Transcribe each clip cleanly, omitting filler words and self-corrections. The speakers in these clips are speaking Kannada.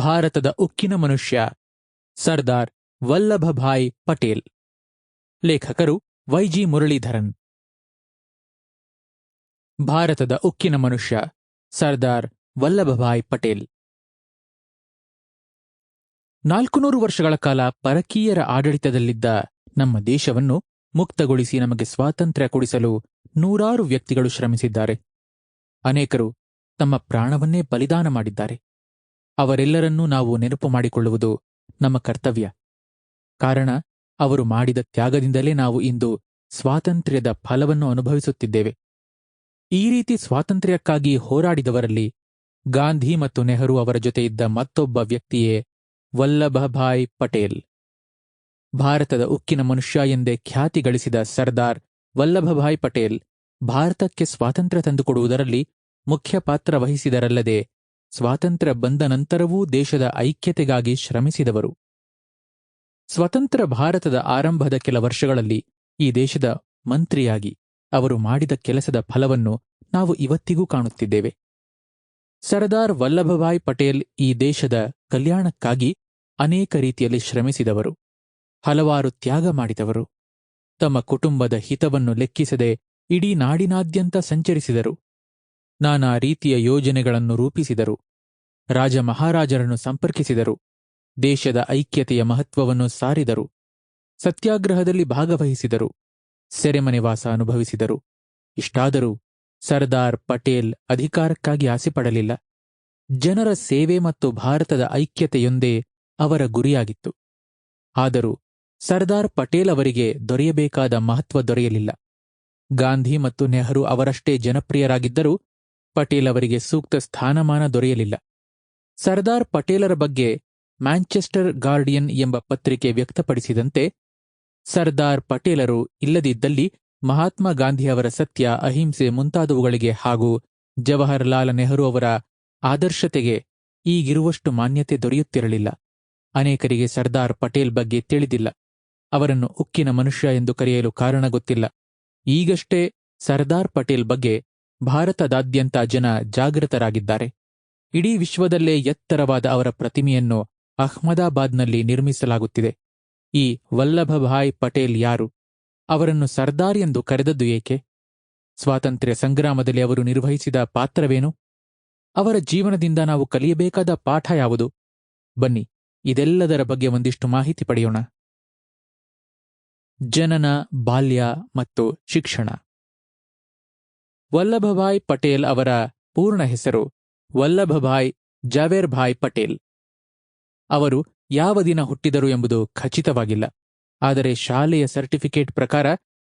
ಭಾರತದ ಉಕ್ಕಿನ ಮನುಷ್ಯ ಸರ್ದಾರ್ ವಲ್ಲಭಭಾಯ್ ಪಟೇಲ್. ಲೇಖಕರು ವೈ.ಜಿ. ಮುರಳೀಧರನ್. ಭಾರತದ ಉಕ್ಕಿನ ಮನುಷ್ಯ ಸರ್ದಾರ್ ವಲ್ಲಭಭಾಯ್ ಪಟೇಲ್ 400 ವರ್ಷಗಳ ಕಾಲ ಪರಕೀಯರ ಆಡಳಿತದಲ್ಲಿದ್ದ ನಮ್ಮ ದೇಶವನ್ನು ಮುಕ್ತಗೊಳಿಸಿ ನಮಗೆ ಸ್ವಾತಂತ್ರ್ಯ ಕೊಡಿಸಲು ನೂರಾರು ವ್ಯಕ್ತಿಗಳು ಶ್ರಮಿಸಿದ್ದಾರೆ. ಅನೇಕರು ತಮ್ಮ ಪ್ರಾಣವನ್ನೇ ಬಲಿದಾನ ಮಾಡಿದ್ದಾರೆ. ಅವರೆಲ್ಲರನ್ನೂ ನಾವು ನೆನಪು ಮಾಡಿಕೊಳ್ಳುವುದು ನಮ್ಮ ಕರ್ತವ್ಯ. ಕಾರಣ ಅವರು ಮಾಡಿದ ತ್ಯಾಗದಿಂದಲೇ ನಾವು ಇಂದು ಸ್ವಾತಂತ್ರ್ಯದ ಫಲವನ್ನು ಅನುಭವಿಸುತ್ತಿದ್ದೇವೆ. ಈ ರೀತಿ ಸ್ವಾತಂತ್ರ್ಯಕ್ಕಾಗಿ ಹೋರಾಡಿದವರಲ್ಲಿ ಗಾಂಧಿ ಮತ್ತು ನೆಹರು ಅವರ ಜೊತೆ ಇದ್ದ ಮತ್ತೊಬ್ಬ ವ್ಯಕ್ತಿಯೇ ವಲ್ಲಭಭಾಯ್ ಪಟೇಲ್. ಭಾರತದ ಉಕ್ಕಿನ ಮನುಷ್ಯ ಎಂದೇ ಖ್ಯಾತಿ ಗಳಿಸಿದ ಸರ್ದಾರ್ ವಲ್ಲಭಭಾಯ್ ಪಟೇಲ್ ಭಾರತಕ್ಕೆ ಸ್ವಾತಂತ್ರ್ಯ ತಂದುಕೊಡುವುದರಲ್ಲಿ ಮುಖ್ಯ ಪಾತ್ರ ವಹಿಸಿದರಲ್ಲದೆ ಸ್ವಾತಂತ್ರ್ಯ ಬಂದ ನಂತರವೂ ದೇಶದ ಐಕ್ಯತೆಗಾಗಿ ಶ್ರಮಿಸಿದವರು. ಸ್ವತಂತ್ರ ಭಾರತದ ಆರಂಭದ ಕೆಲ ವರ್ಷಗಳಲ್ಲಿ ಈ ದೇಶದ ಮಂತ್ರಿಯಾಗಿ ಅವರು ಮಾಡಿದ ಕೆಲಸದ ಫಲವನ್ನು ನಾವು ಇವತ್ತಿಗೂ ಕಾಣುತ್ತಿದ್ದೇವೆ. ಸರ್ದಾರ್ ವಲ್ಲಭಭಾಯ್ ಪಟೇಲ್ ಈ ದೇಶದ ಕಲ್ಯಾಣಕ್ಕಾಗಿ ಅನೇಕ ರೀತಿಯಲ್ಲಿ ಶ್ರಮಿಸಿದವರು, ಹಲವಾರು ತ್ಯಾಗ ಮಾಡಿದವರು. ತಮ್ಮ ಕುಟುಂಬದ ಹಿತವನ್ನು ಲೆಕ್ಕಿಸದೆ ಇಡೀ ನಾಡಿನಾದ್ಯಂತ ಸಂಚರಿಸಿದರು. ನಾನಾ ರೀತಿಯ ಯೋಜನೆಗಳನ್ನು ರೂಪಿಸಿದರು. ರಾಜ ಮಹಾರಾಜರನ್ನು ಸಂಪರ್ಕಿಸಿದರು. ದೇಶದ ಐಕ್ಯತೆಯ ಮಹತ್ವವನ್ನು ಸಾರಿದರು. ಸತ್ಯಾಗ್ರಹದಲ್ಲಿ ಭಾಗವಹಿಸಿದರು. ಸೆರೆಮನೆವಾಸ ಅನುಭವಿಸಿದರು. ಇಷ್ಟಾದರೂ ಸರ್ದಾರ್ ಪಟೇಲ್ ಅಧಿಕಾರಕ್ಕಾಗಿ ಆಸೆಪಡಲಿಲ್ಲ. ಜನರ ಸೇವೆ ಮತ್ತು ಭಾರತದ ಐಕ್ಯತೆಯೊಂದೇ ಅವರ ಗುರಿಯಾಗಿತ್ತು. ಆದರೂ ಸರ್ದಾರ್ ಪಟೇಲ್ ಅವರಿಗೆ ದೊರೆಯಬೇಕಾದ ಮಹತ್ವ ದೊರೆಯಲಿಲ್ಲ. ಗಾಂಧಿ ಮತ್ತು ನೆಹರು ಅವರಷ್ಟೇ ಜನಪ್ರಿಯರಾಗಿದ್ದರೂ ಪಟೇಲ್ ಅವರಿಗೆ ಸೂಕ್ತ ಸ್ಥಾನಮಾನ ದೊರೆಯಲಿಲ್ಲ. ಸರ್ದಾರ್ ಪಟೇಲರ ಬಗ್ಗೆ ಮ್ಯಾಂಚೆಸ್ಟರ್ ಗಾರ್ಡಿಯನ್ ಎಂಬ ಪತ್ರಿಕೆ ವ್ಯಕ್ತಪಡಿಸಿದಂತೆ, ಸರ್ದಾರ್ ಪಟೇಲರು ಇಲ್ಲದಿದ್ದಲ್ಲಿ ಮಹಾತ್ಮ ಗಾಂಧಿಯವರ ಸತ್ಯ, ಅಹಿಂಸೆ ಮುಂತಾದವುಗಳಿಗೆ ಹಾಗೂ ಜವಾಹರಲಾಲ್ ನೆಹರು ಅವರ ಆದರ್ಶತೆಗೆ ಈಗಿರುವಷ್ಟು ಮಾನ್ಯತೆ ದೊರೆಯುತ್ತಿರಲಿಲ್ಲ. ಅನೇಕರಿಗೆ ಸರ್ದಾರ್ ಪಟೇಲ್ ಬಗ್ಗೆ ತಿಳಿದಿಲ್ಲ. ಅವರನ್ನು ಉಕ್ಕಿನ ಮನುಷ್ಯ ಎಂದು ಕರೆಯಲು ಕಾರಣ ಗೊತ್ತಿಲ್ಲ. ಈಗಷ್ಟೇ ಸರ್ದಾರ್ ಪಟೇಲ್ ಬಗ್ಗೆ ಭಾರತದಾದ್ಯಂತ ಜನ ಜಾಗೃತರಾಗಿದ್ದಾರೆ. ಇಡೀ ವಿಶ್ವದಲ್ಲೇ ಎತ್ತರವಾದ ಅವರ ಪ್ರತಿಮೆಯನ್ನು ಅಹ್ಮದಾಬಾದ್ನಲ್ಲಿ ನಿರ್ಮಿಸಲಾಗುತ್ತಿದೆ. ಈ ವಲ್ಲಭಭಾಯ್ ಪಟೇಲ್ ಯಾರು? ಅವರನ್ನು ಸರ್ದಾರ್ ಎಂದು ಕರೆದದ್ದು ಏಕೆ? ಸ್ವಾತಂತ್ರ್ಯ ಸಂಗ್ರಾಮದಲ್ಲಿ ಅವರು ನಿರ್ವಹಿಸಿದ ಪಾತ್ರವೇನು? ಅವರ ಜೀವನದಿಂದ ನಾವು ಕಲಿಯಬೇಕಾದ ಪಾಠ ಯಾವುದು? ಬನ್ನಿ, ಇದೆಲ್ಲದರ ಬಗ್ಗೆ ಒಂದಿಷ್ಟು ಮಾಹಿತಿ ಪಡೆಯೋಣ. ಜನನ, ಬಾಲ್ಯ ಮತ್ತು ಶಿಕ್ಷಣ. ವಲ್ಲಭಭಾಯ್ ಪಟೇಲ್ ಅವರ ಪೂರ್ಣ ಹೆಸರು ವಲ್ಲಭಭಾಯ್ ಜಾವೇರ್ಭಾಯ್ ಪಟೇಲ್. ಅವರು ಯಾವ ದಿನ ಹುಟ್ಟಿದರು ಎಂಬುದು ಖಚಿತವಾಗಿಲ್ಲ. ಆದರೆ ಶಾಲೆಯ ಸರ್ಟಿಫಿಕೇಟ್ ಪ್ರಕಾರ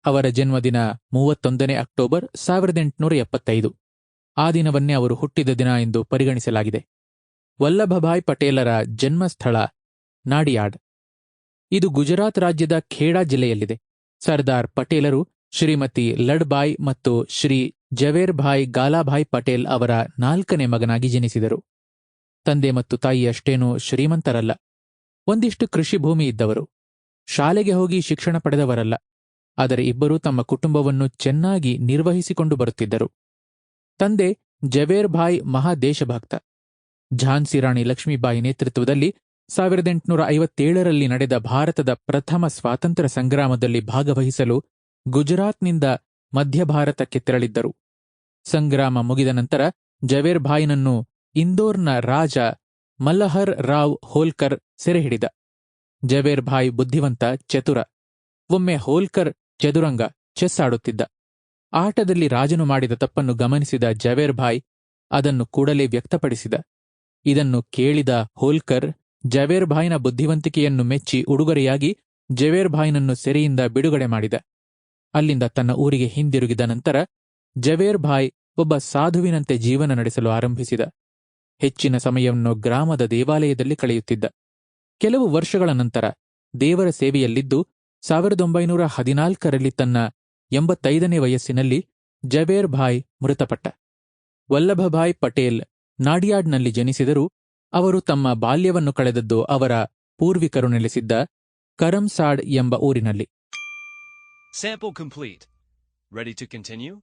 ಅವರ ಜನ್ಮದಿನ 31 ಅಕ್ಟೋಬರ್ 1875. ಆ ದಿನವನ್ನೇ ಅವರು ಹುಟ್ಟಿದ ದಿನ ಎಂದು ಪರಿಗಣಿಸಲಾಗಿದೆ. ವಲ್ಲಭಭಾಯ್ ಪಟೇಲರ ಜನ್ಮಸ್ಥಳ ನಾಡಿಯಾಡ್. ಇದು ಗುಜರಾತ್ ರಾಜ್ಯದ ಖೇಡಾ ಜಿಲ್ಲೆಯಲ್ಲಿದೆ. ಸರ್ದಾರ್ ಪಟೇಲರು ಶ್ರೀಮತಿ ಲಡ್ಬಾಯ್ ಮತ್ತು ಶ್ರೀ ಜವೇರ್ಭಾಯ್ ಗಾಲಾಭಾಯ್ ಪಟೇಲ್ ಅವರ 4ನೇ ಮಗನಾಗಿ ಜನಿಸಿದರು. ತಂದೆ ಮತ್ತು ತಾಯಿ ಅಷ್ಟೇನೂ ಶ್ರೀಮಂತರಲ್ಲ. ಒಂದಿಷ್ಟು ಕೃಷಿ ಭೂಮಿ ಇದ್ದವರು. ಶಾಲೆಗೆ ಹೋಗಿ ಶಿಕ್ಷಣ ಪಡೆದವರಲ್ಲ. ಆದರೆ ಇಬ್ಬರೂ ತಮ್ಮ ಕುಟುಂಬವನ್ನು ಚೆನ್ನಾಗಿ ನಿರ್ವಹಿಸಿಕೊಂಡು ಬರುತ್ತಿದ್ದರು. ತಂದೆ ಜವೇರ್ಭಾಯ್ ಮಹಾದೇಶಭಕ್ತ. ಝಾನ್ಸಿ ರಾಣಿ ಲಕ್ಷ್ಮೀಬಾಯಿ ನೇತೃತ್ವದಲ್ಲಿ 1857ರಲ್ಲಿ ನಡೆದ ಭಾರತದ ಪ್ರಥಮ ಸ್ವಾತಂತ್ರ್ಯ ಸಂಗ್ರಾಮದಲ್ಲಿ ಭಾಗವಹಿಸಲು ಗುಜರಾತ್ನಿಂದ ಮಧ್ಯಭಾರತಕ್ಕೆ ತೆರಳಿದ್ದರು. ಸಂಗ್ರಾಮ ಮುಗಿದ ನಂತರ ಜವೇರ್ಭಾಯ್ನನ್ನು ಇಂದೋರ್ನ ರಾಜ ಮಲ್ಲಹರ್ ರಾವ್ ಹೋಲ್ಕರ್ ಸೆರೆಹಿಡಿದ. ಜವೇರ್ಭಾಯ್ ಬುದ್ಧಿವಂತ, ಚತುರ. ಒಮ್ಮೆ ಹೋಲ್ಕರ್ ಚದುರಂಗ ಚೆಸ್ ಆಡುತ್ತಿದ್ದ. ಆಟದಲ್ಲಿ ರಾಜನು ಮಾಡಿದ ತಪ್ಪನ್ನು ಗಮನಿಸಿದ ಜವೇರ್ಭಾಯ್ ಅದನ್ನು ಕೂಡಲೇ ವ್ಯಕ್ತಪಡಿಸಿದ. ಇದನ್ನು ಕೇಳಿದ ಹೋಲ್ಕರ್ ಜವೇರ್ಭಾಯ್ನ ಬುದ್ಧಿವಂತಿಕೆಯನ್ನು ಮೆಚ್ಚಿ ಉಡುಗೊರೆಯಾಗಿ ಜವೇರ್ಭಾಯ್ನನ್ನು ಸೆರೆಯಿಂದ ಬಿಡುಗಡೆ ಮಾಡಿದ. ಅಲ್ಲಿಂದ ತನ್ನ ಊರಿಗೆ ಹಿಂದಿರುಗಿದ ನಂತರ ಜವೇರ್ಭಾಯ್ ಒಬ್ಬ ಸಾಧುವಿನಂತೆ ಜೀವನ ನಡೆಸಲು ಆರಂಭಿಸಿದ. ಹೆಚ್ಚಿನ ಸಮಯವನ್ನು ಗ್ರಾಮದ ದೇವಾಲಯದಲ್ಲಿ ಕಳೆಯುತ್ತಿದ್ದ. ಕೆಲವು ವರ್ಷಗಳ ನಂತರ ದೇವರ ಸೇವೆಯಲ್ಲಿದ್ದು 1914ರಲ್ಲಿ ತನ್ನ 85ನೇ ವಯಸ್ಸಿನಲ್ಲಿ ಜವೇರ್ಭಾಯ್ ಮೃತಪಟ್ಟ. ವಲ್ಲಭಭಾಯ್ ಪಟೇಲ್ ನಾಡಿಯಾಡ್ನಲ್ಲಿ ಜನಿಸಿದರೂ ಅವರು ತಮ್ಮ ಬಾಲ್ಯವನ್ನು ಕಳೆದದ್ದು ಅವರ ಪೂರ್ವಿಕರು ನೆಲೆಸಿದ್ದ ಕರಮ್ಸಾಡ್ ಎಂಬ ಊರಿನಲ್ಲಿ. Sample complete. Ready to continue?